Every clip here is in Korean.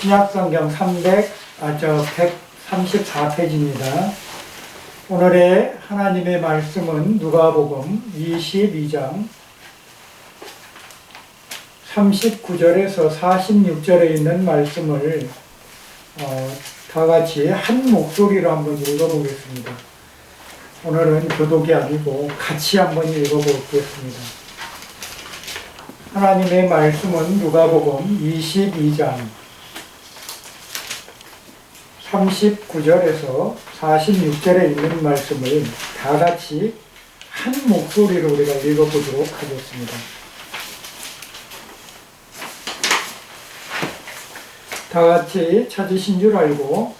신약성경 134페이지입니다. 오늘의 하나님의 말씀은 누가복음 22장 39절에서 46절에 있는 말씀을 다 같이 한 목소리로 한번 읽어보겠습니다. 오늘은 교독이 아니고 같이 한번 읽어보겠습니다. 하나님의 말씀은 누가복음 22장 39절에서 46절에 있는 말씀을 다 같이 한 목소리로 우리가 읽어보도록 하겠습니다. 다 같이 찾으신 줄 알고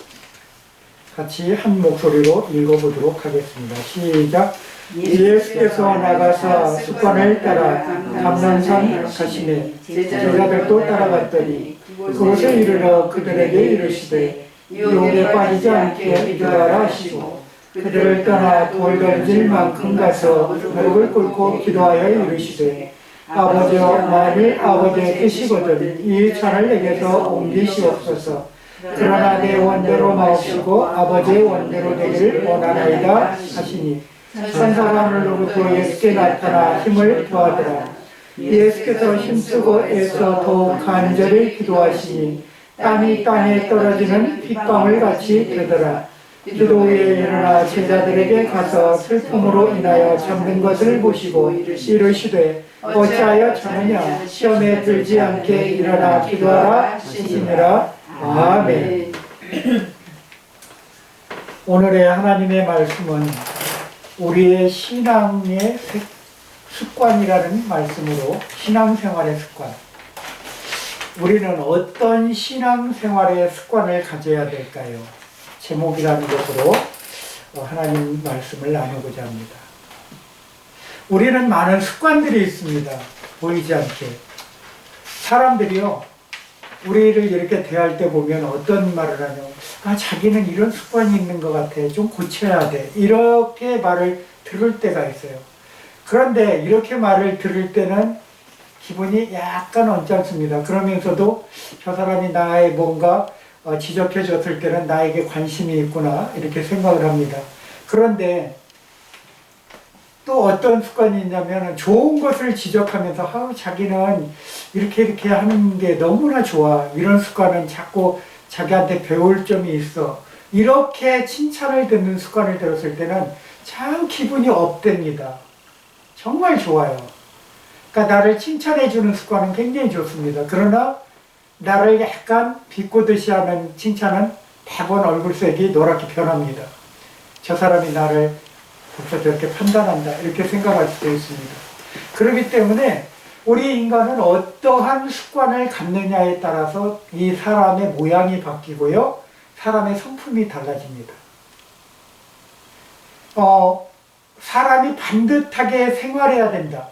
같이 한 목소리로 읽어보도록 하겠습니다. 시작. 예수께서 나가사 숫간을 따라 감난산 가시니 제자들도 따라갔더니 그곳에 이르러 그들에게 이르시되 유혹에 빠지지 않게 기도하라 하시고 그들을 떠나 돌 던질 만큼 가서 무릎을 꿇고 기도하여 이르시되 아버지여 만일 아버지의 뜻이거든 이 잔을 내게서 옮기시옵소서. 그러나 내 원대로 마옵시고 아버지의 원대로 되기를 원하나이다 하시니 천사가 예수께 나타나 힘을 더하더라. 예수께서 힘쓰고 애써 더욱 간절히 기도하시니 땀이 땅에 떨어지는 핏방울 같이 되더라. 기도 후에 일어나 제자들에게 가서 슬픔으로 인하여 잠든 것을 보시고 이르시되 어찌하여 자느냐 시험에 들지 않게 일어나 기도하라 하시니라. 아멘. 오늘의 하나님의 말씀은 우리의 신앙의 습관이라는 말씀으로 신앙생활의 습관, 우리는 어떤 신앙생활의 습관을 가져야 될까요? 제목이라는 것으로 하나님 말씀을 나누고자 합니다. 우리는 많은 습관들이 있습니다. 보이지 않게. 사람들이요, 우리를 이렇게 대할 때 보면 어떤 말을 하냐면, 자기는 이런 습관이 있는 것 같아. 좀 고쳐야 돼. 이렇게 말을 들을 때가 있어요. 그런데 이렇게 말을 들을 때는 기분이 약간 언짢습니다. 그러면서도 저 사람이 나의 뭔가 지적해 줬을 때는 나에게 관심이 있구나 이렇게 생각을 합니다. 그런데 또 어떤 습관이 있냐면 좋은 것을 지적하면서 자기는 이렇게 하는 게 너무나 좋아. 이런 습관은 자꾸 자기한테 배울 점이 있어. 이렇게 칭찬을 듣는 습관을 들었을 때는 참 기분이 업됩니다. 정말 좋아요. 그러니까 나를 칭찬해 주는 습관은 굉장히 좋습니다. 그러나 나를 약간 비꼬듯이 하는 칭찬은 대부분 얼굴색이 노랗게 변합니다. 저 사람이 나를 벌써 저렇게 판단한다 이렇게 생각할 수도 있습니다. 그렇기 때문에 우리 인간은 어떠한 습관을 갖느냐에 따라서 이 사람의 모양이 바뀌고요. 사람의 성품이 달라집니다. 사람이 반듯하게 생활해야 된다.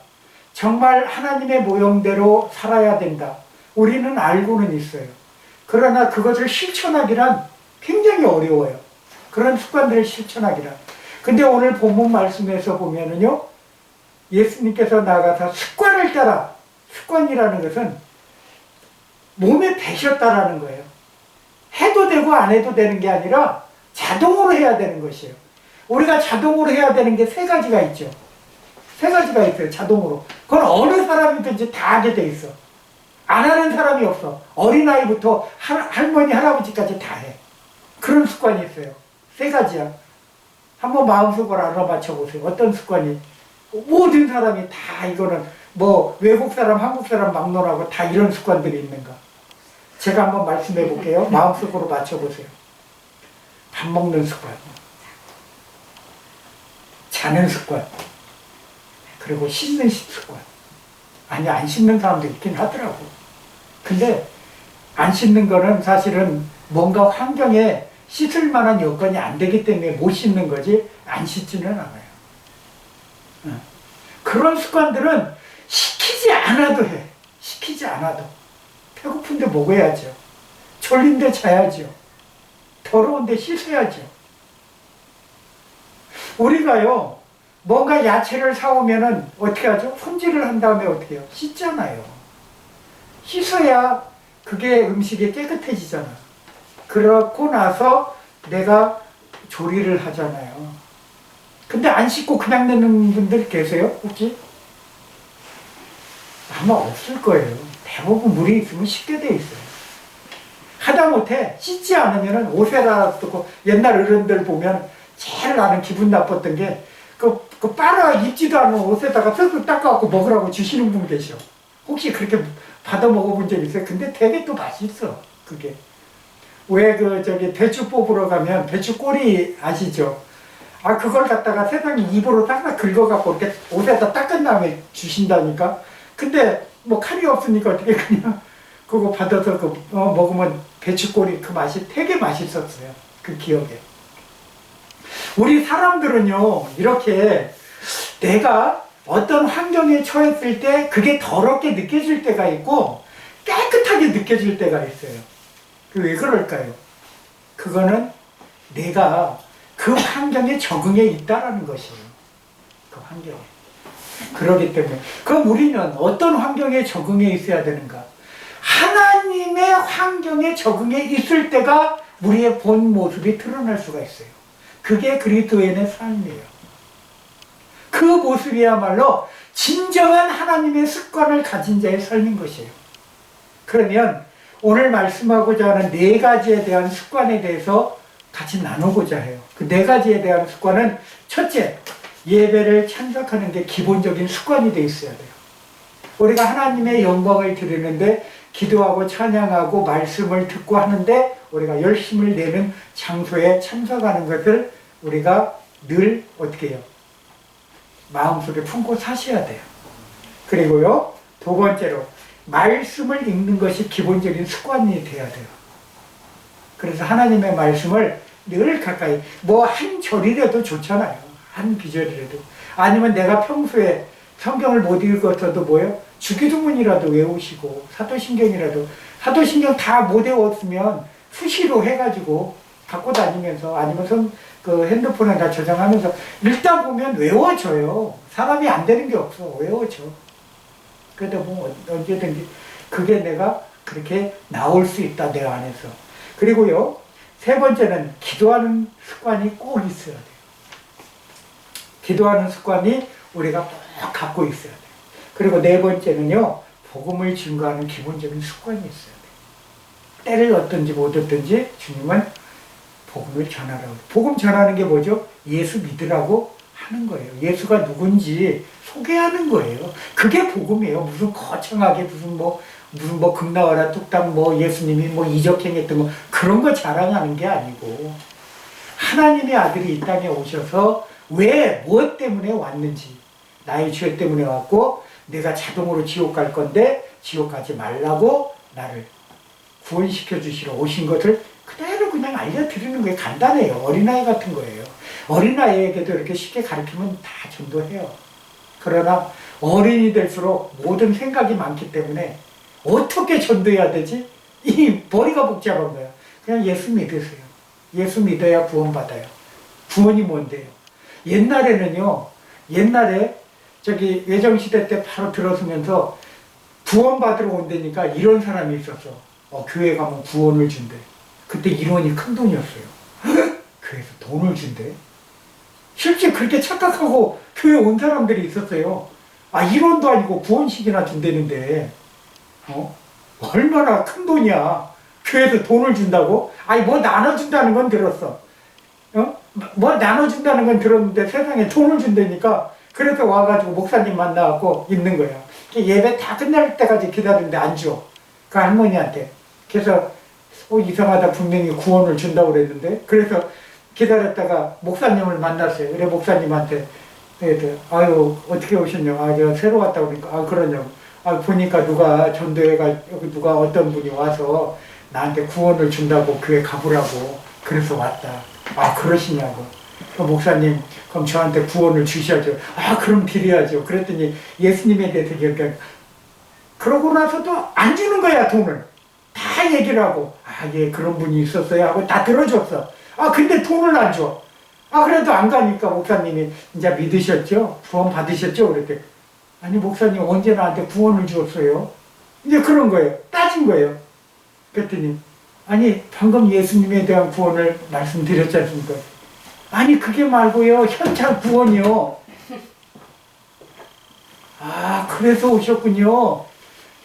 정말 하나님의 모형대로 살아야 된다. 우리는 알고는 있어요. 그러나 그것을 실천하기란 굉장히 어려워요. 그런 습관들을 실천하기란. 근데 오늘 본문 말씀에서 보면은요, 예수님께서 나가서 습관을 따라, 습관이라는 것은 몸에 배셨다라는 거예요. 해도 되고 안 해도 되는 게 아니라 자동으로 해야 되는 것이에요. 우리가 자동으로 해야 되는 게 세 가지가 있죠. 세 가지가 있어요, 자동으로. 그건 어느 사람이든지 다 하게 돼 있어. 안 하는 사람이 없어. 어린아이부터 할머니, 할아버지까지 다 해. 그런 습관이 있어요. 세 가지야. 한번 마음속으로 알아맞혀 보세요. 어떤 습관이? 모든 사람이 다 이거는 외국 사람, 한국 사람 막론하고 다 이런 습관들이 있는가? 제가 한번 말씀해 볼게요. 마음속으로 맞춰보세요. 밥 먹는 습관, 자는 습관, 그리고 씻는 습관. 아니, 안 씻는 사람도 있긴 하더라고. 근데 안 씻는 거는 사실은 뭔가 환경에 씻을 만한 여건이 안 되기 때문에 못 씻는 거지 안 씻지는 않아요. 그런 습관들은 시키지 않아도 해. 시키지 않아도. 배고픈데 먹어야죠. 졸린데 자야죠. 더러운데 씻어야죠. 우리가요, 뭔가 야채를 사오면은 어떻게 하죠? 손질을 한 다음에 어떻게 해요? 씻잖아요. 씻어야 그게 음식이 깨끗해지잖아. 그렇고 나서 내가 조리를 하잖아요. 근데 안 씻고 그냥 내는 분들 계세요? 혹시? 아마 없을 거예요. 대부분 물이 있으면 씻게 돼 있어요. 하다못해 씻지 않으면 옷에다 두고 옛날 어른들 보면 제일 나는 기분 나빴던 게 그 빨아 입지도 않은 옷에다가 쓱쓱 닦아갖고 먹으라고 주시는 분 계셔. 혹시 그렇게 받아 먹어본 적 있어요? 근데 되게 또 맛있어. 그게. 왜 배추 뽑으러 가면 배추 꼬리 아시죠? 아, 그걸 갖다가 세상에 입으로 딱딱 긁어갖고 이렇게 옷에다 닦은 다음에 주신다니까? 근데 뭐 칼이 없으니까 어떻게 그냥 그거 받아서 먹으면 배추꼬리 그 맛이 되게 맛있었어요. 그 기억에. 우리 사람들은요, 이렇게 내가 어떤 환경에 처했을 때 그게 더럽게 느껴질 때가 있고 깨끗하게 느껴질 때가 있어요. 왜 그럴까요? 그거는 내가 그 환경에 적응해 있다라는 것이에요. 그 환경에. 그러기 때문에 그럼 우리는 어떤 환경에 적응해 있어야 되는가? 하나님의 환경에 적응해 있을 때가 우리의 본 모습이 드러날 수가 있어요. 그게 그리스도인의 삶이에요. 그 모습이야말로 진정한 하나님의 습관을 가진 자의 삶인 것이에요. 그러면 오늘 말씀하고자 하는 네 가지에 대한 습관에 대해서 같이 나누고자 해요. 그 네 가지에 대한 습관은 첫째, 예배를 참석하는 게 기본적인 습관이 되어 있어야 돼요. 우리가 하나님의 영광을 드리는데 기도하고 찬양하고 말씀을 듣고 하는데 우리가 열심을 내는 장소에 참석하는 것을 우리가 늘 어떻게 해요? 마음속에 품고 사셔야 돼요. 그리고요, 두 번째로 말씀을 읽는 것이 기본적인 습관이 돼야 돼요. 그래서 하나님의 말씀을 늘 가까이, 뭐 한 절이라도 좋잖아요. 한 비절이라도. 아니면 내가 평소에 성경을 못 읽었어도 뭐예요? 주기도문이라도 외우시고 사도신경이라도, 사도신경 다 못 외웠으면 수시로 해가지고 갖고 다니면서 아니면 핸드폰에 다 저장하면서 읽다 보면 외워져요. 사람이 안 되는 게 없어. 외워져. 그러다 보면 언제든지 그게 내가 그렇게 나올 수 있다, 내 안에서. 그리고요, 세 번째는 기도하는 습관이 꼭 있어야 돼요. 기도하는 습관이 우리가 꼭 갖고 있어야 돼요. 그리고 네 번째는요, 복음을 증거하는 기본적인 습관이 있어야 돼요. 때를 얻든지 못 얻든지 주님은 복음을 전하라고. 복음 전하는 게 뭐죠? 예수 믿으라고 하는 거예요. 예수가 누군지 소개하는 거예요. 그게 복음이에요. 무슨 거창하게 무슨 금나와라 뚝딱 예수님이 이적행했던 그런 거 자랑하는 게 아니고, 하나님의 아들이 이 땅에 오셔서 왜, 무엇 때문에 왔는지, 나의 죄 때문에 왔고 내가 자동으로 지옥 갈 건데 지옥 가지 말라고 나를 구원시켜 주시러 오신 것을 그대로 그냥 알려드리는 거예요. 간단해요. 어린아이 같은 거예요. 어린아이에게도 이렇게 쉽게 가르치면 다 전도해요. 그러나 어린이 될수록 모든 생각이 많기 때문에 어떻게 전도해야 되지? 이 머리가 복잡한 거야. 그냥 예수 믿으세요. 예수 믿어야 구원받아요. 구원이 뭔데요? 옛날에 예정시대 때 바로 들어서면서 구원받으러 온다니까 이런 사람이 있었어. 교회 가면 구원을 준대. 그때 1원이 큰 돈이었어요. 교회에서 돈을 준대. 실제 그렇게 착각하고 교회 온 사람들이 있었어요. 1원도 아니고 구원식이나 준다는데 얼마나 큰 돈이야. 교회에서 돈을 준다고? 나눠준다는 건 들었어. 나눠준다는 건 들었는데 세상에 돈을 준다니까. 그래서 와가지고 목사님 만나갖고 있는 거야. 예배 다 끝날 때까지 기다리는데 안 줘. 그 할머니한테. 그래서 이상하다, 분명히 구원을 준다고 그랬는데. 그래서 기다렸다가 목사님을 만났어요. 그래 목사님한테 아유 어떻게 오셨냐고. 제가 새로 왔다고 그러니까 그러냐고. 보니까 누가 누가 어떤 분이 와서 나한테 구원을 준다고 교회 가보라고 그래서 왔다. 그러시냐고. 목사님 그럼 저한테 구원을 주셔야죠. 그럼 드려야죠. 그랬더니 예수님에 대해서 그러고 나서도 안 주는 거야, 돈을. 다 얘기를 하고, 예, 그런 분이 있었어요 하고 다 들어줬어. 근데 돈을 안 줘. 그래도 안 가니까 목사님이 이제 믿으셨죠? 구원 받으셨죠? 그랬더니, 아니, 목사님 언제 나한테 구원을 주었어요? 이제 그런 거예요. 따진 거예요. 그랬더니, 아니, 방금 예수님에 대한 구원을 말씀드렸지 않습니까? 아니, 그게 말고요. 현장 구원이요. 그래서 오셨군요.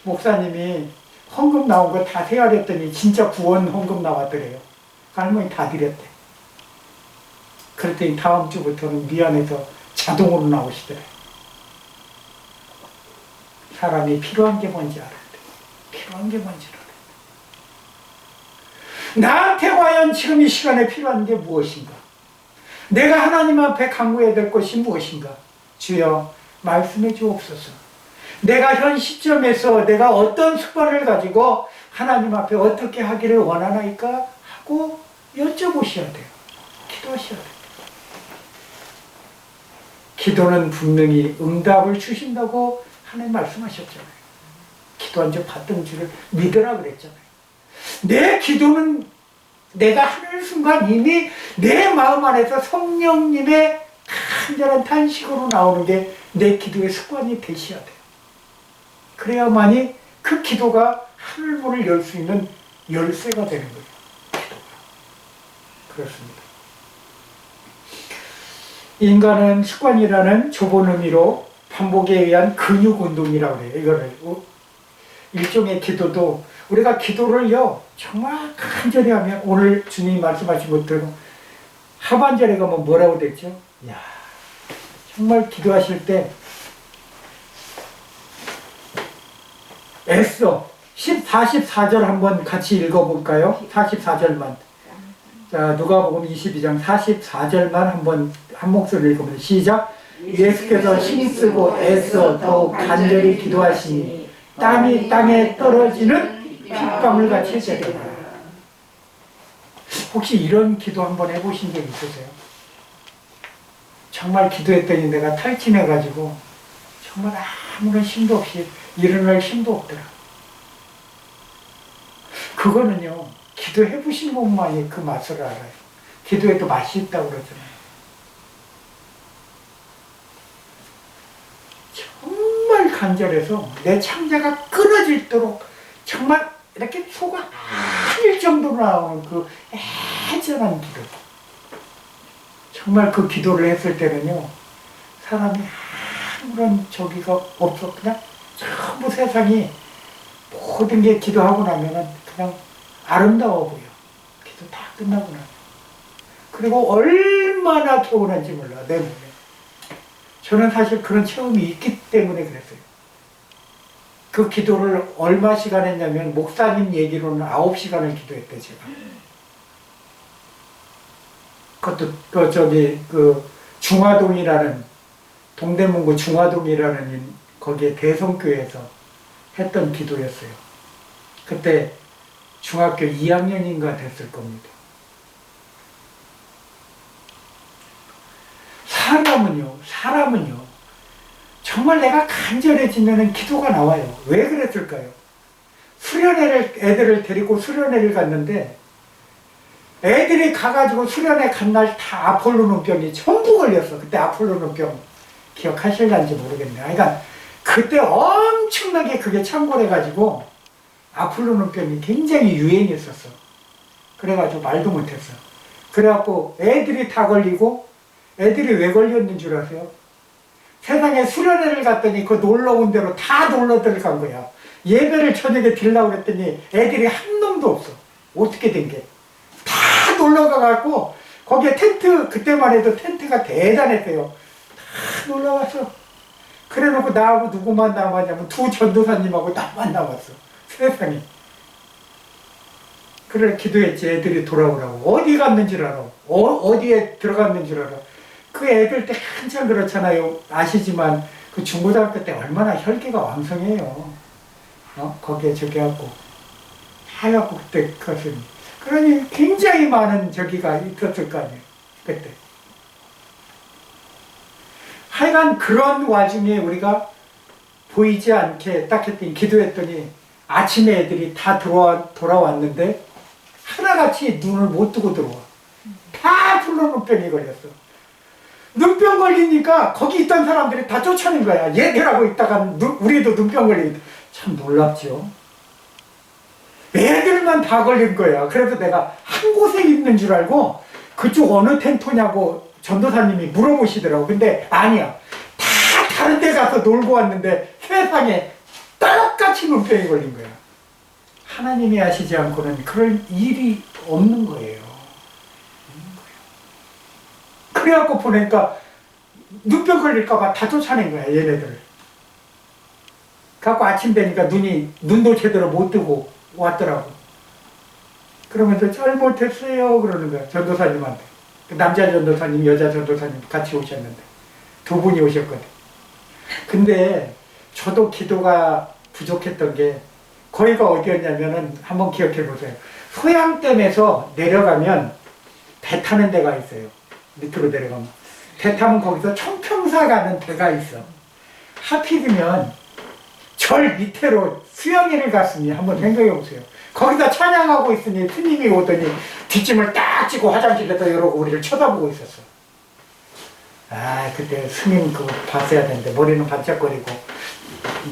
목사님이 헌금 나온 거 다 세알했더니 진짜 구원 헌금 나왔더래요. 할머니 다 드렸대. 그랬더니 다음 주부터는 미안해서 자동으로 나오시더래. 사람이 필요한 게 뭔지 알았대. 필요한 게 뭔지 알았대. 나한테 과연 지금 이 시간에 필요한 게 무엇인가? 내가 하나님 앞에 간구해야 될 것이 무엇인가? 주여 말씀해 주옵소서. 내가 현 시점에서 내가 어떤 습관을 가지고 하나님 앞에 어떻게 하기를 원하나이까 하고 여쭤보셔야 돼요. 기도하셔야 돼요. 기도는 분명히 응답을 주신다고 하나님 말씀하셨잖아요. 기도한 적 받던 줄을 믿으라 그랬잖아요. 내 기도는 내가 하는 순간 이미 내 마음 안에서 성령님의 간절한 탄식으로 나오는 게 내 기도의 습관이 되셔야 돼요. 그래야만이 그 기도가 하늘문을 열 수 있는 열쇠가 되는 거예요. 기도가. 그렇습니다. 인간은 습관이라는 좁은 의미로 반복에 의한 근육 운동이라고 해요. 이거를 일종의 기도도 우리가 기도를요 정말 간절히 하면 오늘 주님이 말씀하신 것대로 하반절에 가면 뭐라고 됐죠? 정말 기도하실 때 애써 44절 한번 같이 읽어볼까요? 44절만. 자, 누가복음 22장 44절만 한번 한 목소리 읽으면 시작. 예수께서 힘쓰고 애써 더욱 간절히 기도하시니 땀이 땅에 떨어지는 핏방울 같이 되더라. 혹시 이런 기도 한번 해보신 적 있으세요? 정말 기도했더니 내가 탈진해가지고 정말 아무런 힘도 없이 일어날 힘도 없더라. 그거는요 기도해보신 분만이 그 맛을 알아요. 기도에도 맛이 있다고 그러잖아요. 정말 간절해서 내 창자가 끊어질도록 정말 이렇게 속아 아릴 정도로 나오는 그 애절한 기도. 정말 그 기도를 했을 때는요 사람이 아무런 저기가 없어. 그냥 전부 세상이 모든 게 기도하고 나면은 그냥 아름다워 보여. 기도 다 끝나고 나면. 그리고 얼마나 개운한지 몰라 내 몸에. 저는 사실 그런 체험이 있기 때문에 그랬어요. 그 기도를 얼마 시간 했냐면 목사님 얘기로는 9시간을 기도했대 제가. 그것도 그 중화동이라는 동대문구 중화동이라는 거기에 대성교회에서 했던 기도였어요. 그때 중학교 2학년인가 됐을 겁니다. 사람은요 정말 내가 간절해지면 기도가 나와요. 왜 그랬을까요? 애들을 데리고 수련회를 갔는데 애들이 가가지고 수련회 간 날 다 아폴로는병이 전부 걸렸어. 그때 아폴로는병 기억하실런지 모르겠네요. 그러니까 그때 엄청나게 그게 창궐해가지고 아폴로는병이 굉장히 유행했었어. 그래가지고 말도 못했어. 그래갖고 애들이 다 걸리고 애들이 왜 걸렸는 줄 아세요? 세상에 수련회를 갔더니 그 놀러 온 대로 다 놀러 들어간 거야. 예배를 저녁에 드리려고 그랬더니 애들이 한 놈도 없어. 어떻게 된 게? 다 놀러 가갖고 거기에 텐트, 그때만 해도 텐트가 대단했어요. 다 놀러 왔어. 그래 놓고 나하고 누구만 남았냐면 두 전도사님하고 나만 남았어. 세상에. 그래 기도했지. 애들이 돌아오라고. 어디 갔는 줄 알아. 어디에 들어갔는 줄 알아. 그 애들 때 한참 그렇잖아요. 아시지만 그 중고등학교 때 얼마나 혈기가 왕성해요. 거기에 저기 하고 하얗고 그때 그것은 그러니 굉장히 많은 저기가 있었을 거 아니에요. 그때. 하여간 그런 와중에 우리가 보이지 않게 딱 했더니 기도했더니 아침에 애들이 다 돌아왔는데 하나같이 눈을 못 뜨고 들어와. 다 불러 눈병이 걸렸어. 눈병 걸리니까 거기 있던 사람들이 다 쫓아낸 거야. 얘들하고 있다가 우리도 눈병 걸리니까. 참 놀랍죠. 애들만 다 걸린 거야. 그래서 내가 한 곳에 있는 줄 알고 그쪽 어느 텐토냐고 전도사님이 물어보시더라고. 근데 아니야. 다 다른 데 가서 놀고 왔는데 세상에 똑같이 눈병이 걸린 거야. 하나님이 하시지 않고는 그럴 일이 없는 거예요. 그래갖고 보니까 눈병 걸릴까봐 다 쫓아낸 거야, 얘네들을. 그래갖고 아침 되니까 눈도 제대로 못 뜨고 왔더라고. 그러면서 잘못했어요 그러는 거야, 전도사님한테. 남자 전도사님, 여자 전도사님 같이 오셨는데 두 분이 오셨거든. 근데 저도 기도가 부족했던 게 거기가 어디였냐면은 한번 기억해 보세요. 소양댐에서 내려가면 배 타는 데가 있어요. 밑으로 내려가면 배 타면 거기서 청평사 가는 배가 있어. 하필이면 절 밑으로 수영회를 갔으니 한번 생각해 보세요. 거기다 찬양하고 있으니 스님이 오더니 뒷짐을 딱 찌고 화장실에서 이러고 우리를 쳐다보고 있었어. 아, 그때 스님 그거 봤어야 되는데 머리는 반짝거리고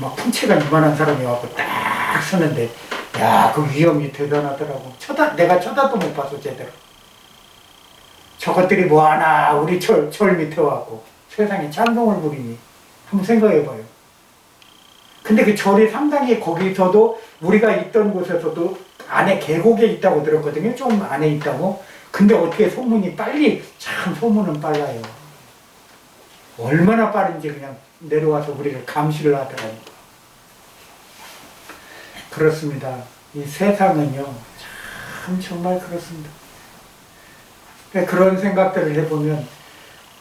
막 풍채가 이만한 사람이 와서 딱 서는데, 야, 그 위험이 대단하더라고. 내가 쳐다도 못 봤어 제대로. 저것들이 뭐하나 우리 절 밑에 와갖고 세상에 찬송을 부리니 한번 생각해봐요. 근데 그 절이 상당히 거기서도 우리가 있던 곳에서도 안에 계곡에 있다고 들었거든요. 좀 안에 있다고. 근데 어떻게 소문이 빨리, 참 소문은 빨라요. 얼마나 빠른지 그냥 내려와서 우리를 감시를 하더라니까. 그렇습니다. 이 세상은요, 참 정말 그렇습니다. 그런 생각들을 해보면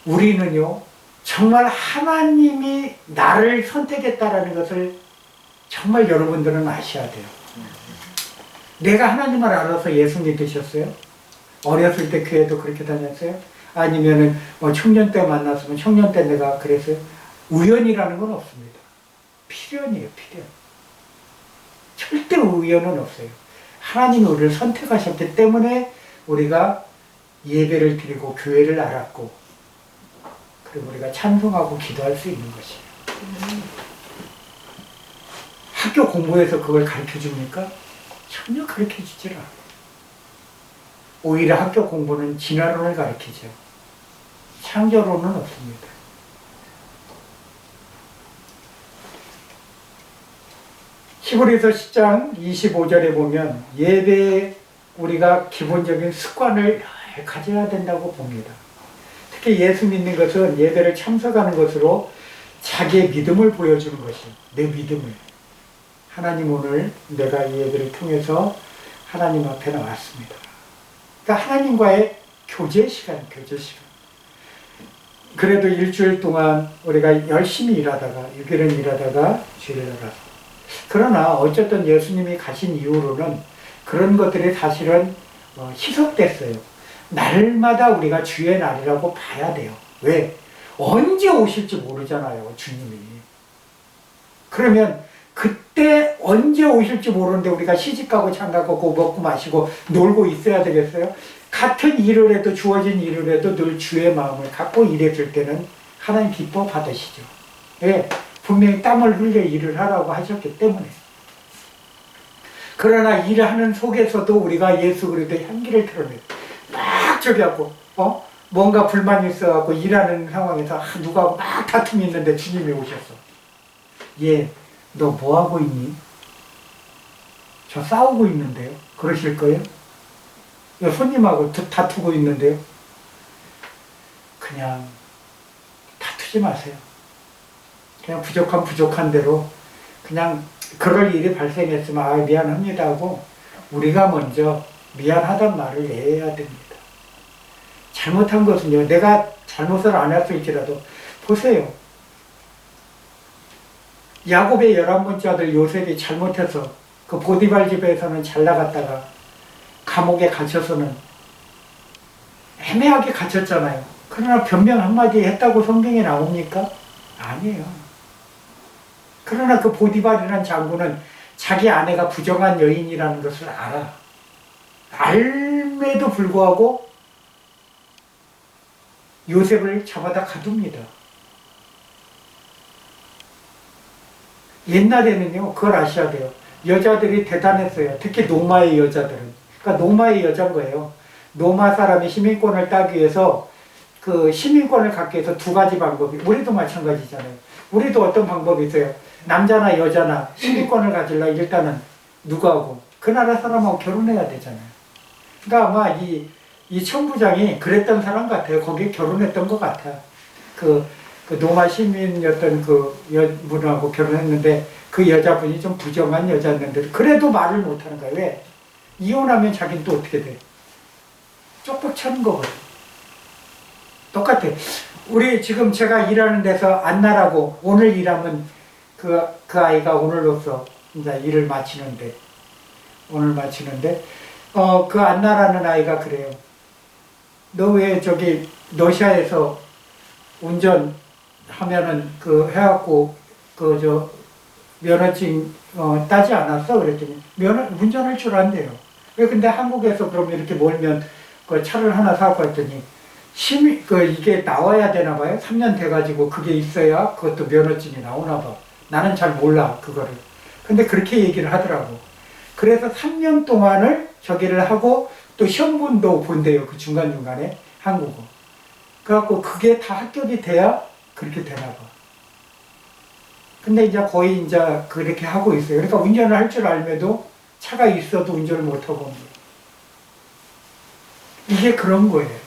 우리는요, 정말 하나님이 나를 선택했다라는 것을 정말 여러분들은 아셔야 돼요. 내가 하나님을 알아서 예수 믿으셨어요? 어렸을 때 교회도 그렇게 다녔어요? 아니면은 뭐 청년 때 만났으면 청년 때 내가 그랬어요? 우연이라는 건 없습니다. 필연이에요, 필연. 절대 우연은 없어요. 하나님이 우리를 선택하셨기 때문에 우리가 예배를 드리고 교회를 알았고, 그리고 우리가 찬송하고 기도할 수 있는 것이에요. 학교 공부에서 그걸 가르쳐 줍니까? 전혀 가르쳐 주질 않아요. 오히려 학교 공부는 진화론을 가르치죠. 창조론은 없습니다. 히브리서 10장 25절에 보면 예배에 우리가 기본적인 습관을 가져야 된다고 봅니다. 특히 예수 믿는 것은 예배를 참석하는 것으로 자기의 믿음을 보여주는 것이에요. 내 믿음을. 하나님, 오늘 내가 이 예배를 통해서 하나님 앞에 나왔습니다. 그러니까 하나님과의 교제 시간. 그래도 일주일 동안 우리가 열심히 일하다가 6일은 일하다가 주일을 알아서, 그러나 어쨌든 예수님이 가신 이후로는 그런 것들이 사실은 희석됐어요. 날마다 우리가 주의 날이라고 봐야 돼요. 왜? 언제 오실지 모르잖아요, 주님이. 그러면 그때 언제 오실지 모르는데 우리가 시집가고 장가가고 먹고 마시고 놀고 있어야 되겠어요? 같은 일을 해도, 주어진 일을 해도 늘 주의 마음을 갖고 일했을 때는 하나님 기뻐 받으시죠. 왜? 분명히 땀을 흘려 일을 하라고 하셨기 때문에. 그러나 일하는 속에서도 우리가 예수 그리스도의 향기를 드러내요. 막 저기 하고 뭔가 불만이 있어갖고 일하는 상황에서 누가 막 다툼이 있는데 주님이 오셨어. 얘, 너 뭐하고 있니? 저 싸우고 있는데요. 그러실 거예요? 손님하고 다투고 있는데요. 그냥 다투지 마세요. 그냥 부족한 대로 그냥 그럴 일이 발생했으면 미안합니다 하고 우리가 먼저 미안하단 말을 해야 됩니다. 잘못한 것은요, 내가 잘못을 안 했을지라도 보세요. 야곱의 11번째 아들 요셉이 잘못해서 그 보디발 집에서는 잘 나갔다가 감옥에 갇혀서는 애매하게 갇혔잖아요. 그러나 변명 한마디 했다고 성경에 나옵니까? 아니에요. 그러나 그 보디발이라는 장군은 자기 아내가 부정한 여인이라는 것을 알아. 알매도 불구하고 요셉을 잡아다 가둡니다. 옛날에는요, 그걸 아셔야 돼요. 여자들이 대단했어요. 특히 노마의 여자들은. 그러니까 노마의 여자인 거예요. 노마 사람이 시민권을 따기 위해서 그 시민권을 갖기 위해서 두 가지 방법이, 우리도 마찬가지잖아요. 우리도 어떤 방법이 있어요. 남자나 여자나 시민권을 가지려 일단은 누구하고? 그 나라 사람하고 결혼해야 되잖아요. 그러니까 아마 이 천부장이 그랬던 사람 같아요. 거기에 결혼했던 것 같아요. 그 노마 시민이었던 그 분하고 결혼했는데 그 여자분이 좀 부정한 여자였는데 그래도 말을 못하는 거예요. 왜? 이혼하면 자기는 또 어떻게 돼? 쪽박 차는 거거든. 똑같아. 우리 지금 제가 일하는 데서 안나라고 오늘 일하면 그 아이가 오늘로써 이제 일을 마치는데 그 안나라는 아이가 그래요. 너 왜 저기 러시아에서 운전하면은 그 해갖고 면허증 따지 않았어? 그랬더니 운전할 줄 안대요. 왜 근데 한국에서 그럼 이렇게 몰면 그 차를 하나 사고 했더니 이게 나와야 되나 봐요. 3년 돼가지고 그게 있어야 그것도 면허증이 나오나 봐. 나는 잘 몰라 그거를. 근데 그렇게 얘기를 하더라고. 그래서 3년 동안을 저기를 하고 또 시험본도 본대요. 그 중간중간에 한국어. 그래갖고 그게 다 합격이 돼야 그렇게 되나 봐. 근데 이제 거의 이제 그렇게 하고 있어요. 그러니까 운전을 할 줄 알면도 차가 있어도 운전을 못하고 옵니다. 이게 그런 거예요.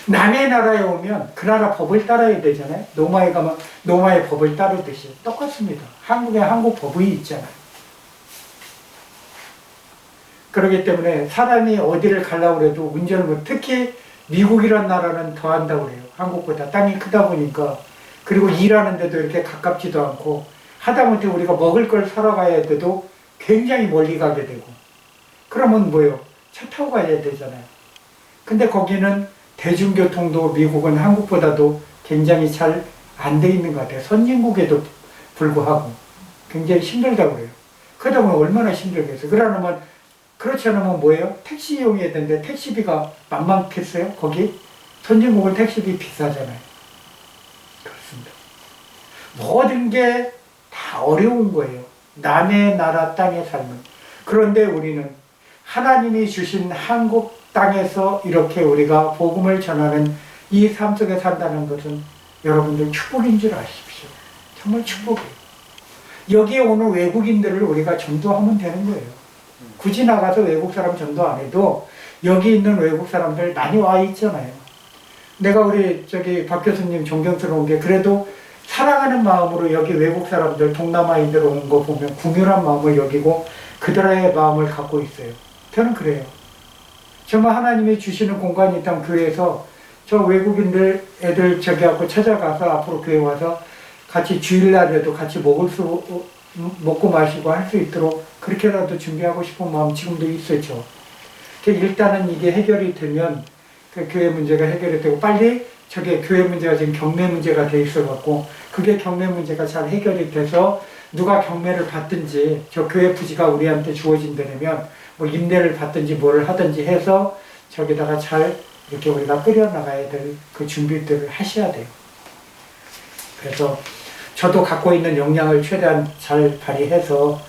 남의 나라에 오면 그 나라 법을 따라야 되잖아요. 노마에 가면 노마의 법을 따르듯이 똑같습니다. 한국에 한국 법이 있잖아요. 그렇기 때문에 사람이 어디를 가려고 해도 운전을 못, 특히 미국이란 나라는 더 한다고 그래요. 한국보다 땅이 크다 보니까. 그리고 일하는데도 이렇게 가깝지도 않고 하다못해 우리가 먹을 걸 사러 가야 돼도 굉장히 멀리 가게 되고 그러면 뭐예요? 차 타고 가야 되잖아요. 근데 거기는 대중교통도 미국은 한국보다도 굉장히 잘 안 돼 있는 것 같아요. 선진국에도 불구하고 굉장히 힘들다고 그래요. 그러다 보면 얼마나 힘들겠어요. 그렇지 않으면 뭐예요? 택시 이용해야 되는데 택시비가 만만겠어요? 거기? 선진국은 택시비 비싸잖아요. 그렇습니다. 모든 게 다 어려운 거예요. 남의 나라 땅에 살면. 그런데 우리는 하나님이 주신 한국 땅에서 이렇게 우리가 복음을 전하는 이 삶 속에 산다는 것은 여러분들 축복인 줄 아십시오. 정말 축복이에요. 여기에 오는 외국인들을 우리가 전도하면 되는 거예요. 굳이 나가서 외국 사람 전도 안 해도 여기 있는 외국 사람들 많이 와 있잖아요. 내가 우리 박 교수님 존경스러운 게 그래도 사랑하는 마음으로 여기 외국 사람들 동남아인들 오는 거 보면 궁휼한 마음을 여기고 그들의 마음을 갖고 있어요. 저는 그래요. 정말 하나님이 주시는 공간이 있다면 교회에서 저 외국인들 애들 저기하고 찾아가서 앞으로 교회 와서 같이 주일날에도 같이 먹고 마시고 할 수 있도록 그렇게라도 준비하고 싶은 마음 지금도 있었죠. 일단은 이게 해결이 되면 그 교회 문제가 해결이 되고 빨리 저게 교회 문제가 지금 경매 문제가 돼 있어갖고 그게 경매 문제가 잘 해결이 돼서 누가 경매를 받든지 저 교회 부지가 우리한테 주어진다면 뭐 임대를 받든지 뭐를 하든지 해서 저기다가 잘 이렇게 우리가 끓여나가야 될 그 준비들을 하셔야 돼요. 그래서 저도 갖고 있는 역량을 최대한 잘 발휘해서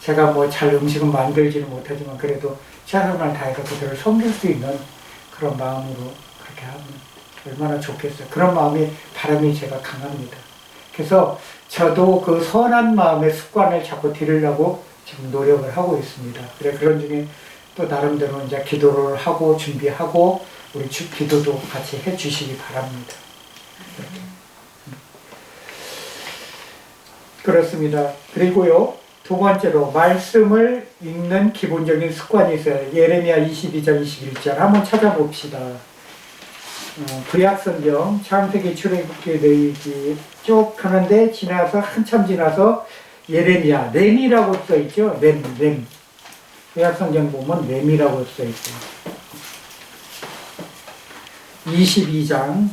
제가 뭐 잘 음식은 만들지는 못하지만 그래도 최선을 다해서 그들을 섬길 수 있는 그런 마음으로 그렇게 하면 얼마나 좋겠어요. 그런 바람이 제가 강합니다. 그래서 저도 그 선한 마음의 습관을 자꾸 들이려고 지금 노력을 하고 있습니다. 그런 중에 또 나름대로 이제 기도를 하고 준비하고 우리 기도도 같이 해 주시기 바랍니다. 그렇습니다. 그리고요, 두 번째로 말씀을 읽는 기본적인 습관이 있어요. 예레미야 22장 21절 한번 찾아봅시다. 구약성경 창세기 출애굽기 레위기 쭉 하는데 한참 지나서 예레미야 렘이라고 써있죠. 렘 구약성경 보면 렘이라고 써있죠. 22장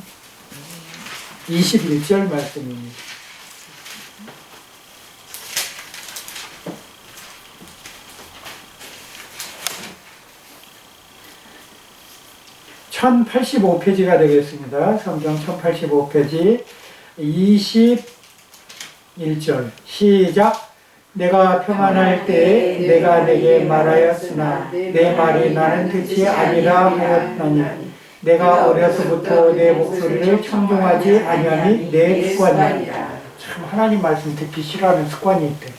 21절 말씀입니다. 1085페이지가 되겠습니다. 성경 1085페이지 21절 시작. 내가 평안할 때 내가 내게 말하였으나 내 말이 나는 뜻이 아니라 하였나니 내가 어려서부터 내 목소리를 청종하지 아니함이 내 습관이라. 참 하나님 말씀 듣기 싫어하는 습관이 있대.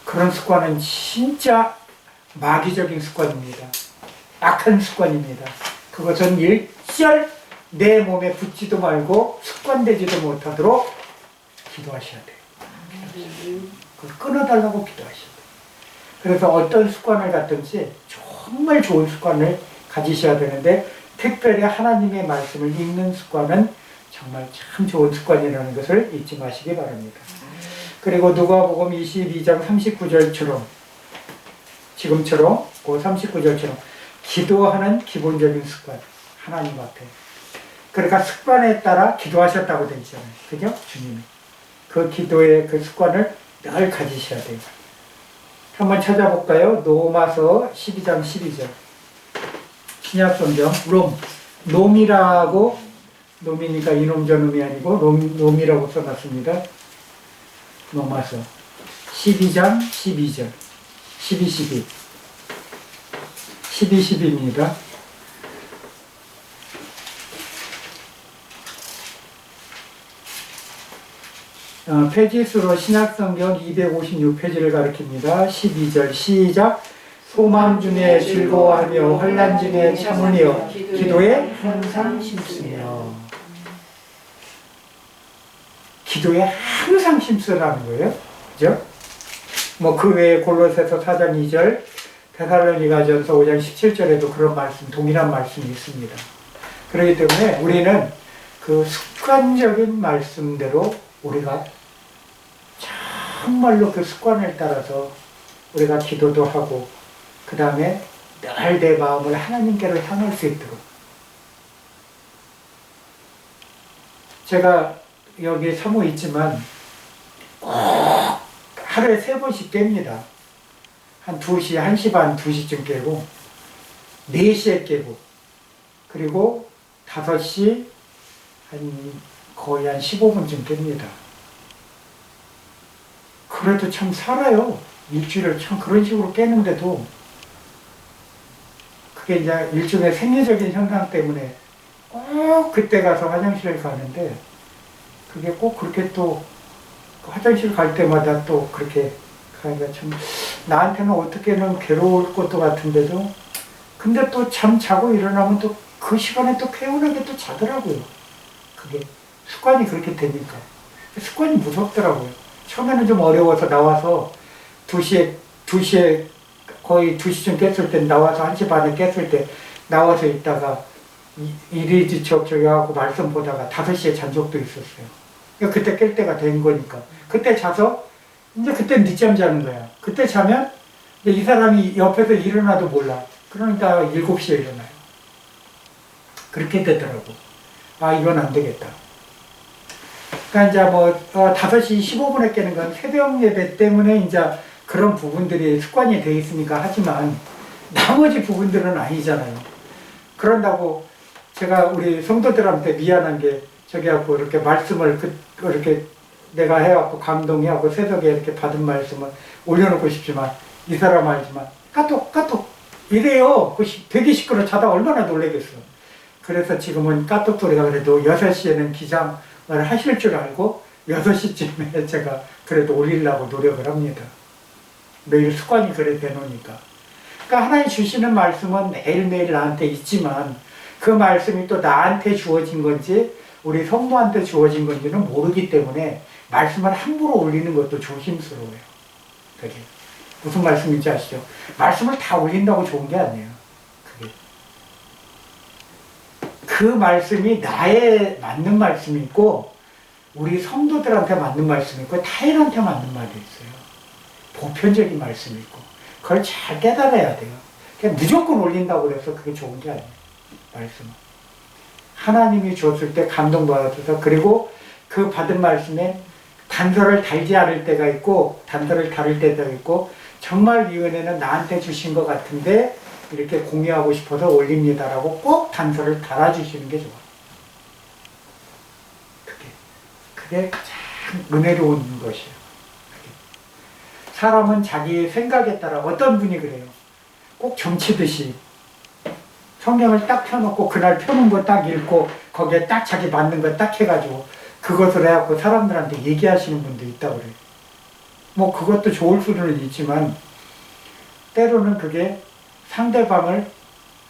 그런 습관은 진짜 마귀적인 습관입니다. 악한 습관입니다. 그것은 일절 내 몸에 붙지도 말고 습관되지도 못하도록 기도하셔야 돼요. 그걸 끊어달라고 기도하셔야 돼요. 그래서 어떤 습관을 갖든지 정말 좋은 습관을 가지셔야 되는데 특별히 하나님의 말씀을 읽는 습관은 정말 참 좋은 습관이라는 것을 잊지 마시기 바랍니다. 그리고 누가복음 22장 39절처럼 지금처럼 그 39절처럼 기도하는 기본적인 습관 하나님 앞에 그러니까 습관에 따라 기도하셨다고 되어 있잖아요. 그죠? 주님이 그 기도의 그 습관을 늘 가지셔야 돼요. 한번 찾아볼까요? 로마서 12장 12절 신약성경 놈이라고 놈이니까 이놈 저놈이 아니고 놈이라고 써놨습니다. 로마서 12장 12절 12, 12입니다. 페이지수로 신약성경 256페이지를 가리킵니다. 12절 시작. 소망 중에 즐거워하며 환난 중에 참으며 기도에 항상 힘쓰며. 기도에 항상 힘쓰라는 거예요. 그죠? 뭐 그 외에 골로새서 4장 2절, 데살로니가전서 5장 17절에도 그런 말씀, 동일한 말씀이 있습니다. 그렇기 때문에 우리는 그 습관적인 말씀대로 우리가 정말로 그 습관을 따라서 우리가 기도도 하고 그 다음에 늘 내 마음을 하나님께로 향할 수 있도록 제가 여기 사무 있지만 꼭 하루에 3번씩 깹니다. 한 2시, 1시 반, 2시쯤 깨고 4시에 깨고 그리고 5시 거의 한 15분쯤 깹니다. 그래도 참 살아요. 일주일을 참 그런 식으로 깨는데도 그게 이제 일종의 생리적인 현상 때문에 꼭 그때 가서 화장실을 가는데 그게 꼭 그렇게 또 화장실 갈 때마다 또 그렇게 가기가 참 나한테는 어떻게는 괴로울 것도 같은데도 근데 또 잠 자고 일어나면 또 그 시간에 또 개운하게 또 자더라고요. 그게 습관이 그렇게 되니까 습관이 무섭더라고요. 처음에는 좀 어려워서 나와서 2시에 거의 2시쯤 깼을 때 나와서 1시 반에 깼을 때 나와서 있다가 이리 저기 하고 말씀 보다가 5시에 잔 적도 있었어요. 그러니까 그때 깰 때가 된 거니까 그때 자서 이제 그때 늦잠 자는 거야. 그때 자면 이 사람이 옆에서 일어나도 몰라. 그러니까 7시에 일어나요. 그렇게 되더라고. 아 이건 안 되겠다. 그러니까 이제 뭐 5시 15분에 깨는 건 새벽 예배 때문에 이제 그런 부분들이 습관이 돼 있으니까 하지만 나머지 부분들은 아니잖아요. 그런다고 제가 우리 성도들한테 미안한 게 저기 하고 이렇게 말씀을 이렇게 내가 해갖고 감동해갖고 새벽에 이렇게 받은 말씀을 올려놓고 싶지만 이 사람 알지만 까똑 이래요. 되게 시끄러 자다 얼마나 놀라겠어. 그래서 지금은 까똑 소리가 그래도 6시에는 기상을 하실 줄 알고 6시쯤에 제가 그래도 올리려고 노력을 합니다. 매일 습관이 그래 되노니까. 그러니까 하나님 주시는 말씀은 매일매일 나한테 있지만 그 말씀이 또 나한테 주어진 건지 우리 성도한테 주어진 건지는 모르기 때문에 말씀을 함부로 올리는 것도 조심스러워요. 그게 무슨 말씀인지 아시죠? 말씀을 다 올린다고 좋은 게 아니에요. 그게 그 말씀이 나에 맞는 말씀이 있고 우리 성도들한테 맞는 말씀이 있고 타인한테 맞는 말이 있어요. 보편적인 말씀이 있고 그걸 잘 깨달아야 돼요. 그냥 무조건 올린다고 해서 그게 좋은 게 아니에요. 말씀은 하나님이 주었을 때 감동받아서 그리고 그 받은 말씀에 단서를 달지 않을 때가 있고 단서를 다를 때가 있고 정말 이 은혜는 나한테 주신 것 같은데 이렇게 공유하고 싶어서 올립니다라고 꼭 단서를 달아주시는 게 좋아요. 그게 가장 은혜로운 것이에요. 사람은 자기 생각에 따라 어떤 분이 그래요. 꼭 점치듯이 성경을 딱 펴놓고 그날 펴놓은 거 딱 읽고 거기에 딱 자기 맞는 거 딱 해가지고 그것을 해갖고 사람들한테 얘기하시는 분도 있다고 그래요. 뭐 그것도 좋을 수는 있지만 때로는 그게 상대방을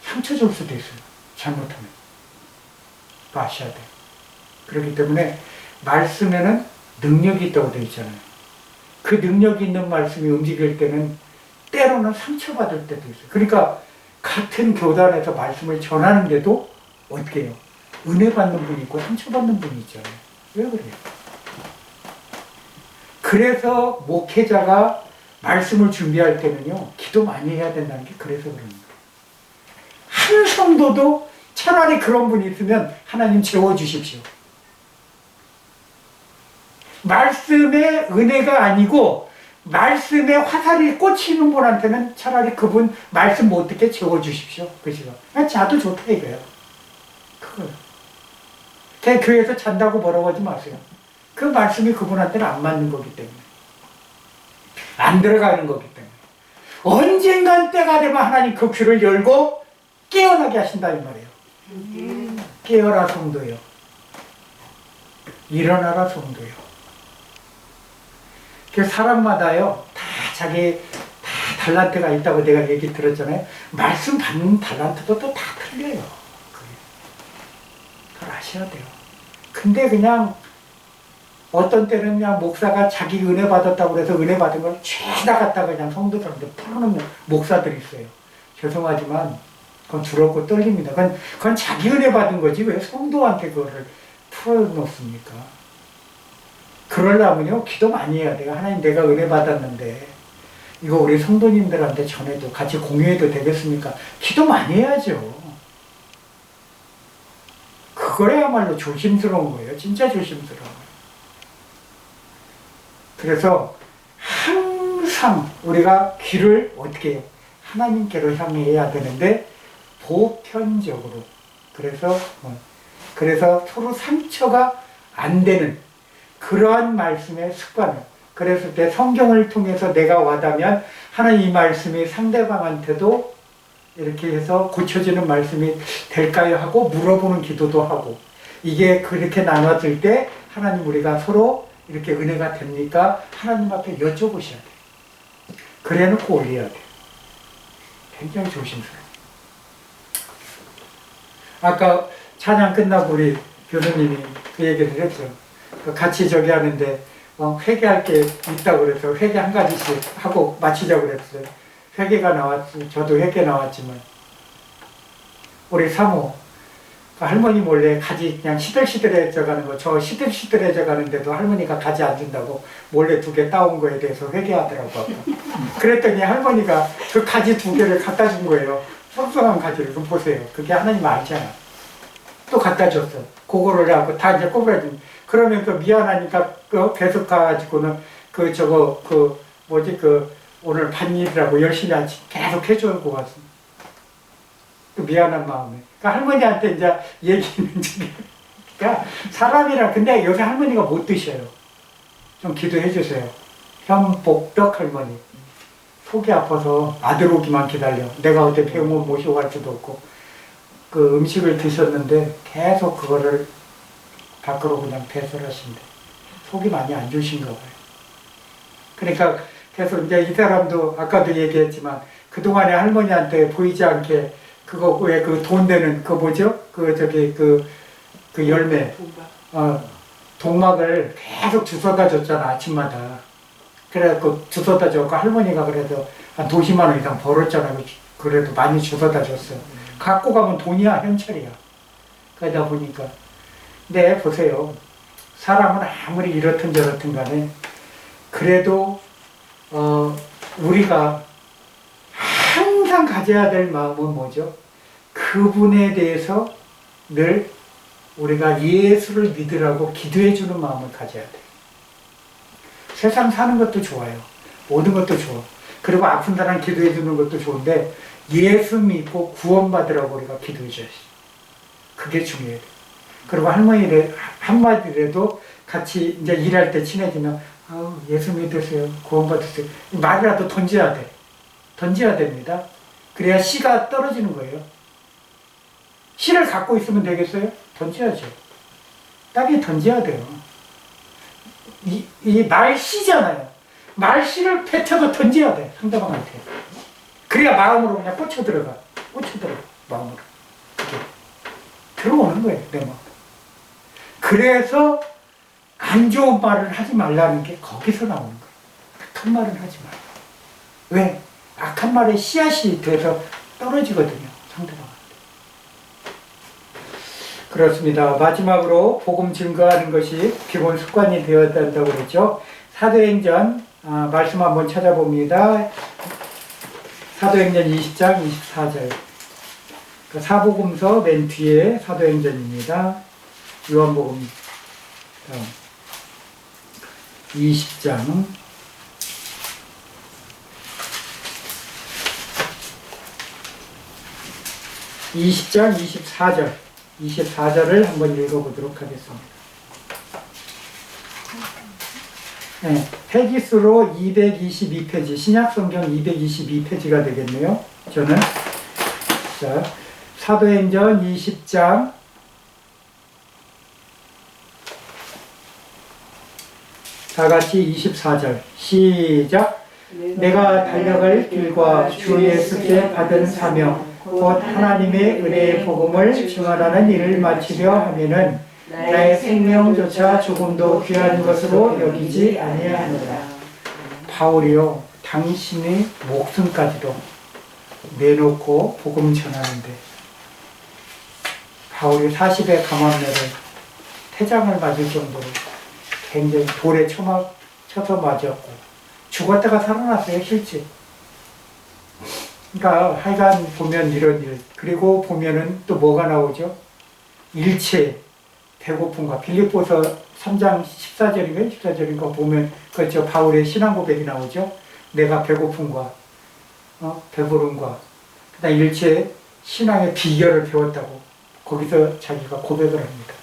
상처 줄 수도 있어요. 잘못하면. 아셔야 돼요. 그렇기 때문에 말씀에는 능력이 있다고 되어 있잖아요. 그 능력이 있는 말씀이 움직일 때는 때로는 상처받을 때도 있어요. 그러니까 같은 교단에서 말씀을 전하는데도 어떻게 해요? 은혜 받는 분이 있고 상처받는 분이 있잖아요. 왜 그래요? 그래서 목회자가 말씀을 준비할 때는요, 기도 많이 해야 된다는 게 그래서 그런 거예요. 한 성도도 차라리 그런 분이 있으면 하나님 채워주십시오. 말씀의 은혜가 아니고 말씀에 화살이 꽂히는 분한테는 차라리 그분 말씀 못 듣게 채워주십시오. 그죠? 자도 좋다 이거예요. 그거요. 그냥 교회에서 잔다고 뭐라고 하지 마세요. 그 말씀이 그분한테는 안 맞는 거기 때문에. 안 들어가는 거기 때문에. 언젠간 때가 되면 하나님 그 귀를 열고 깨어나게 하신다 이 말이에요. 깨어라 성도요. 일어나라 성도요. 그 사람마다요, 다 자기 다 달란트가 있다고 내가 얘기 들었잖아요. 말씀 받는 달란트도 또 다 틀려요. 그걸 아셔야 돼요. 근데 그냥 어떤 때는 그냥 목사가 자기 은혜 받았다고 그래서 은혜 받은 걸 죄다 갖다가 그냥 성도들한테 풀어놓는 목사들이 있어요. 죄송하지만 그건 두렵고 떨립니다. 그건 자기 은혜 받은 거지 왜 성도한테 그거를 풀어놓습니까? 그러려면요 기도 많이 해야 돼요. 하나님 내가 은혜 받았는데 이거 우리 성도님들한테 전해도 같이 공유해도 되겠습니까? 기도 많이 해야죠. 그거야말로 조심스러운 거예요. 진짜 조심스러운 거예요. 그래서 항상 우리가 귀를 어떻게 해요? 하나님께로 향해야 되는데 보편적으로 그래서 서로 상처가 안 되는 그러한 말씀의 습관을 그랬을 때 성경을 통해서 내가 와닿으면 하나님 이 말씀이 상대방한테도 이렇게 해서 고쳐지는 말씀이 될까요? 하고 물어보는 기도도 하고 이게 그렇게 나눠질 때 하나님 우리가 서로 이렇게 은혜가 됩니까? 하나님 앞에 여쭤보셔야 돼요. 그래 놓고 올려야 돼요. 굉장히 조심스러워요. 아까 찬양 끝나고 우리 교수님이 그 얘기를 했죠. 같이 저기 하는데 회개할 게 있다고 그래서 회개 한 가지씩 하고 마치자고 그랬어요. 회개가 나왔지. 저도 회개 나왔지만 우리 사모 할머니 몰래 가지 그냥 시들시들해져 가는 거 저 시들시들해져 가는데도 할머니가 가지 안 준다고 몰래 2개 따온 거에 대해서 회개하더라고. 그랬더니 할머니가 그 가지 2개를 갖다 준 거예요. 썩썩한 가지를 좀 보세요. 그게 하나님 알잖아. 또 갖다 줬어. 그거를 하고 다 이제 꼬부라진. 그러면 그 미안하니까 그 계속 가가지고는 오늘 밭일이라고 열심히 계속 해주고 왔어. 그 미안한 마음에. 그러니까 할머니한테 이제 얘기는 그러니까 사람이라 근데 요새 할머니가 못 드셔요. 좀 기도해 주세요. 현복덕 할머니. 속이 아파서 아들 오기만 기다려. 내가 어제 병원 모시고 갈 수도 없고 그 음식을 드셨는데 계속 그거를 밖으로 그냥 배설하신대. 속이 많이 안 좋으신가 봐요. 그러니까 계속 이제 이 사람도 아까도 얘기했지만 그동안에 할머니한테 보이지 않게 그거 왜 그 돈 내는 그 뭐죠? 그 열매. 동막을 계속 주워다 줬잖아, 아침마다. 그래갖고 주워다 줬고 할머니가 그래도 한 20만 원 이상 벌었잖아. 그래도 많이 주워다 줬어. 갖고 가면 돈이야, 현찰이야. 그러다 보니까. 근데 보세요. 사람은 아무리 이렇든 저렇든 간에 그래도 우리가 항상 가져야 될 마음은 뭐죠? 그분에 대해서 늘 우리가 예수를 믿으라고 기도해 주는 마음을 가져야 돼요. 세상 사는 것도 좋아요. 모든 것도 좋아. 그리고 아픈 사람 기도해 주는 것도 좋은데 예수 믿고 구원받으라고 우리가 기도해줘야지. 그게 중요해요. 그리고 할머니 한마디라도 같이 이제 일할 때 친해지면, 아우, 예수 믿으세요. 구원받으세요. 말이라도 던져야 돼. 던져야 됩니다. 그래야 씨가 떨어지는 거예요. 씨를 갖고 있으면 되겠어요? 던져야죠. 땅에 던져야 돼요. 이 말씨잖아요. 말씨를 뱉어서 던져야 돼. 상대방한테. 그래야 마음으로 그냥 꽂혀 들어가. 마음으로. 그게 들어오는 거예요, 내 마음. 그래서 안 좋은 말을 하지 말라는 게 거기서 나오는 거예요. 악한 말은 하지 말라. 왜? 악한 말에 씨앗이 돼서 떨어지거든요, 상대방한테. 그렇습니다. 마지막으로 복음 증거하는 것이 기본 습관이 되어야 된다고 그랬죠. 사도행전 말씀 한번 찾아봅니다. 사도행전 20장 24절. 사복음서 맨 뒤에 사도행전입니다. 요한복음 20장 24절을 한번 읽어보도록 하겠습니다. 네, 페지수로 222페이지, 신약성경 222페이지가 되겠네요. 저는. 자, 사도행전 20장 다 같이 24절 시작. 내가 달려갈 길과 주 예수께 받은 사명 곧 하나님의 은혜의 복음을 증언하는 일을 마치려 하면은 나의 생명조차 조금도 귀한 것으로 여기지 아니하노라. 바울이요, 당신의 목숨까지도 내놓고 복음 전하는데, 바울이 40의 감암내를 태장을 맞을 정도로 굉장히 돌에 쳐서 맞았고 죽었다가 살아났어요, 실제. 그러니까 하여간 보면 이런 일, 그리고 보면은 또 뭐가 나오죠? 일체 배고픔과, 빌립보서 3장 14절인가 보면 그렇죠, 바울의 신앙 고백이 나오죠. 내가 배고픔과 배부름과 그다음 일체 신앙의 비결을 배웠다고 거기서 자기가 고백을 합니다.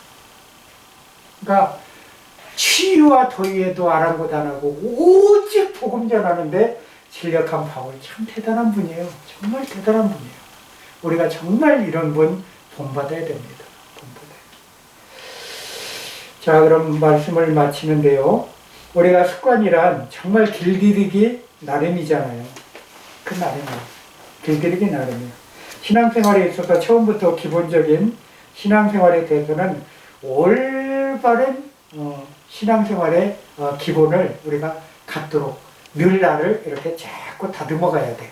그러니까 추위와 더위에도 아랑곳 안 하고 오직 복음 전하는데 진력한 바울, 참 대단한 분이에요. 정말 대단한 분이에요. 우리가 정말 이런 분 본받아야 됩니다. 자, 그럼 말씀을 마치는데요. 우리가 습관이란 정말 길들이기 나름이잖아요. 그 나름이에요. 길들이기 나름이에요. 신앙생활에 있어서 처음부터 기본적인 신앙생활에 대해서는 올바른 신앙생활의 기본을 우리가 갖도록 늘 나를 이렇게 자꾸 다듬어 가야 돼요.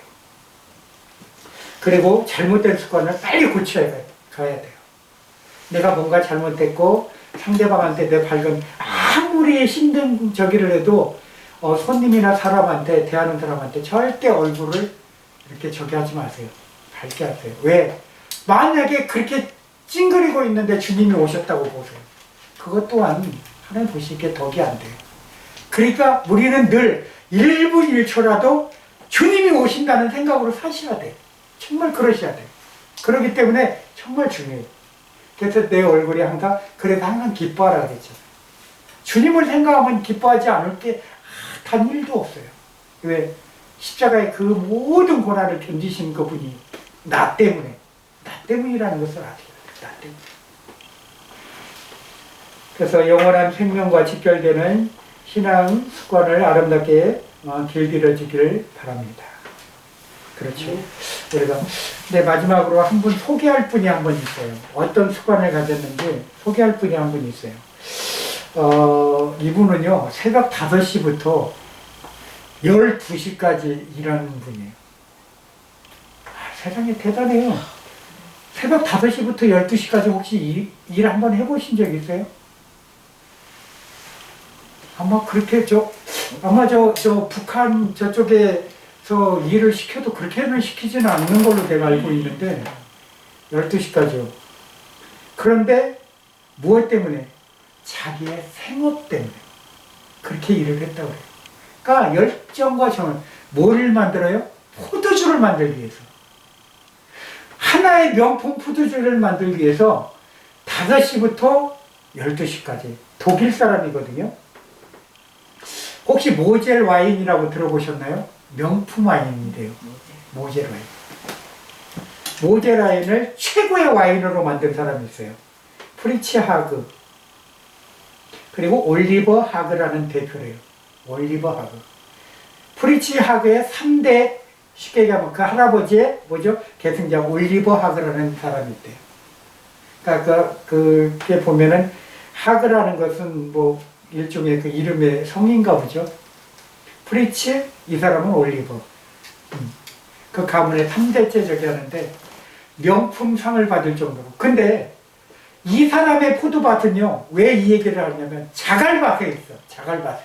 그리고 잘못된 습관을 빨리 고쳐야 가야 돼요. 내가 뭔가 잘못됐고 상대방한테 내 밝은, 아무리 힘든 저기를 해도 손님이나 사람한테, 대하는 사람한테 절대 얼굴을 이렇게 저기 하지 마세요. 밝게 하세요. 왜? 만약에 그렇게 찡그리고 있는데 주님이 오셨다고 보세요. 그것 또한 하나님 보시기에 덕이 안 돼요. 그러니까 우리는 늘 1분 1초라도 주님이 오신다는 생각으로 사셔야 돼요. 정말 그러셔야 돼요. 그렇기 때문에 정말 중요해요. 그래서 내 얼굴이 항상, 그래도 항상 기뻐하라 그랬죠. 주님을 생각하면 기뻐하지 않을 게 단 일도 없어요. 왜? 십자가의 그 모든 고난을 견디신 그분이 나 때문이라는 것을 아세요. 나 때문에. 그래서 영원한 생명과 직결되는 신앙 습관을 아름답게 길들여지기를 바랍니다. 그렇죠. 우리가 네, 마지막으로 한 분 소개할 분이 한 분 있어요. 어떤 습관을 가졌는지 소개할 분이 한 분 있어요. 이분은요, 새벽 5시부터 12시까지 일하는 분이에요. 세상에 대단해요. 새벽 5시부터 12시까지 혹시 일 한번 해보신 적 있어요? 아마 그렇게 아마 북한 저쪽에서 일을 시켜도 그렇게는 시키지는 않는 걸로 내가 알고 있는데 12시까지요. 그런데 무엇 때문에? 자기의 생업 때문에 그렇게 일을 했다고 해요. 그러니까 열정과 정은 뭐를 만들어요? 포도주를 만들기 위해서. 하나의 명품 푸드주를 만들기 위해서 5시부터 12시까지. 독일 사람이거든요. 혹시 모젤 와인이라고 들어보셨나요? 명품 와인인데요. 모젤 와인. 모젤 와인을 최고의 와인으로 만든 사람이 있어요. 프리츠 하그. 그리고 올리버 하그라는 대표래요. 올리버 하그. 프리츠 하그의 3대, 쉽게 얘기하면 그 할아버지의 뭐죠? 계승자 올리버 하그라는 사람이 있대요. 그러니까 그게 보면은 하그라는 것은 뭐 일종의 그 이름의 성인가 보죠. 프리츠, 이 사람은 올리버. 그 가문의 3대째 저기 하는데 명품상을 받을 정도로. 근데 이 사람의 포도밭은요, 왜 이 얘기를 하냐면 자갈밭에 있어. 자갈밭에.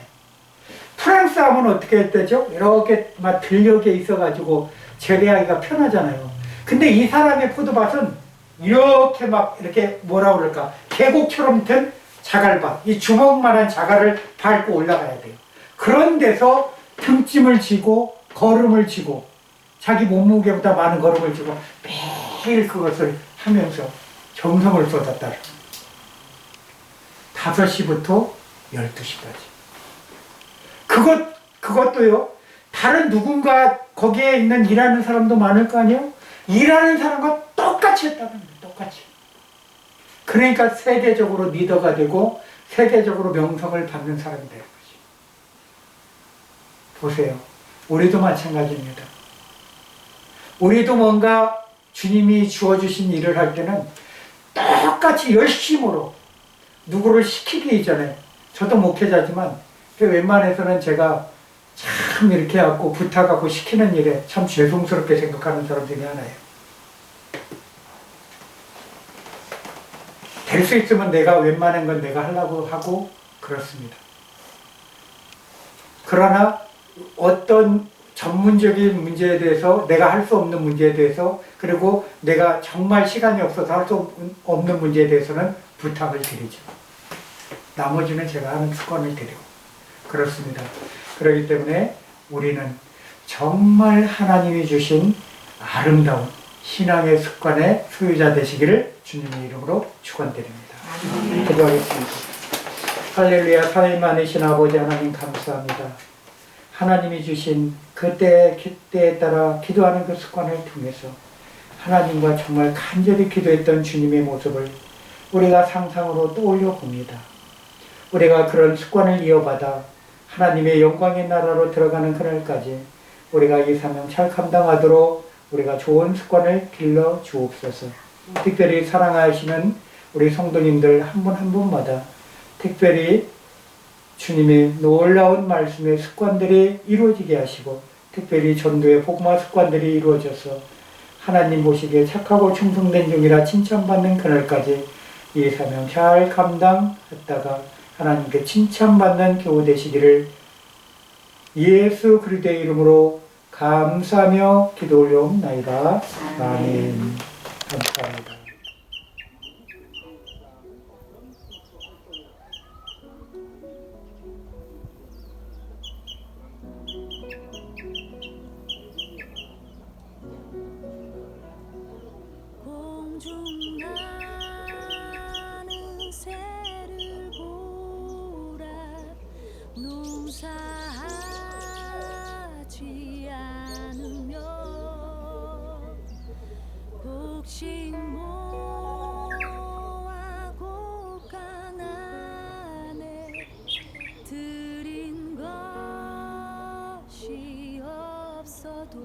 프랑스 하면 어떻게 했대죠? 이렇게 막 들녘에 있어가지고 재배하기가 편하잖아요. 근데 이 사람의 포도밭은 이렇게 막 이렇게 뭐라 그럴까, 계곡처럼 된 자갈밭, 이 주먹만한 자갈을 밟고 올라가야 돼요. 그런 데서 등짐을 지고 걸음을 지고 자기 몸무게보다 많은 걸음을 지고 매일 그것을 하면서 정성을 쏟았다. 5시부터 12시까지. 그것도요, 다른 누군가 거기에 있는 일하는 사람도 많을 거 아니에요? 일하는 사람과 똑같이 했다는 거예요. 똑같이. 그러니까 세계적으로 리더가 되고 세계적으로 명성을 받는 사람이 되는 거지. 보세요. 우리도 마찬가지입니다. 우리도 뭔가 주님이 주어주신 일을 할 때는 똑같이 열심으로 누구를 시키기 이전에, 저도 목회자지만 웬만해서는 제가 참 이렇게 하고 부탁하고 시키는 일에 참 죄송스럽게 생각하는 사람 중에 하나예요. 될 수 있으면 내가 웬만한 건 내가 하려고 하고 그렇습니다. 그러나 어떤 전문적인 문제에 대해서, 내가 할 수 없는 문제에 대해서, 그리고 내가 정말 시간이 없어서 할 수 없는 문제에 대해서는 부탁을 드리죠. 나머지는 제가 하는 습관을 드리고 그렇습니다. 그렇기 때문에 우리는 정말 하나님이 주신 아름다운 신앙의 습관의 소유자 되시기를 주님의 이름으로 축원드립니다. 기도하겠습니다. 할렐루야. 사랑이 많으신 아버지 하나님 감사합니다. 하나님이 주신 그때에 따라 기도하는 그 습관을 통해서 하나님과 정말 간절히 기도했던 주님의 모습을 우리가 상상으로 떠올려 봅니다. 우리가 그런 습관을 이어받아 하나님의 영광의 나라로 들어가는 그날까지 우리가 이 사명 잘 감당하도록 우리가 좋은 습관을 길러 주옵소서. 특별히 사랑하시는 우리 성도님들 한 분 한 분마다 특별히 주님의 놀라운 말씀의 습관들이 이루어지게 하시고, 특별히 전도의 복음화 습관들이 이루어져서 하나님 보시기에 착하고 충성된 종이라 칭찬받는 그날까지 이 사명 잘 감당했다가 하나님께 칭찬받는 교우 되시기를 예수 그리스도의 이름으로 감사하며 기도 올려옵나이다. 아멘. 감사합니다. 공중나는 새를 보라 농사하지 않으며 곡식모아 곡간 안에 들인 것이 없어도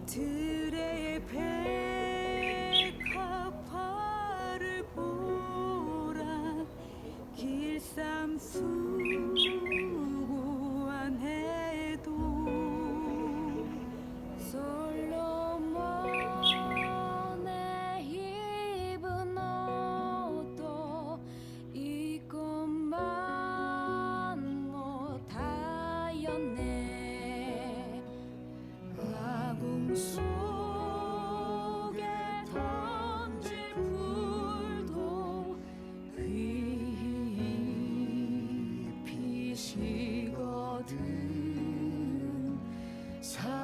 들의 백합화를 보라 길쌈 수고한 해도 솔로몬의 입은 옷도 이것만 못하였네. 아궁 속에 던진 풀도 깊이 식어든 사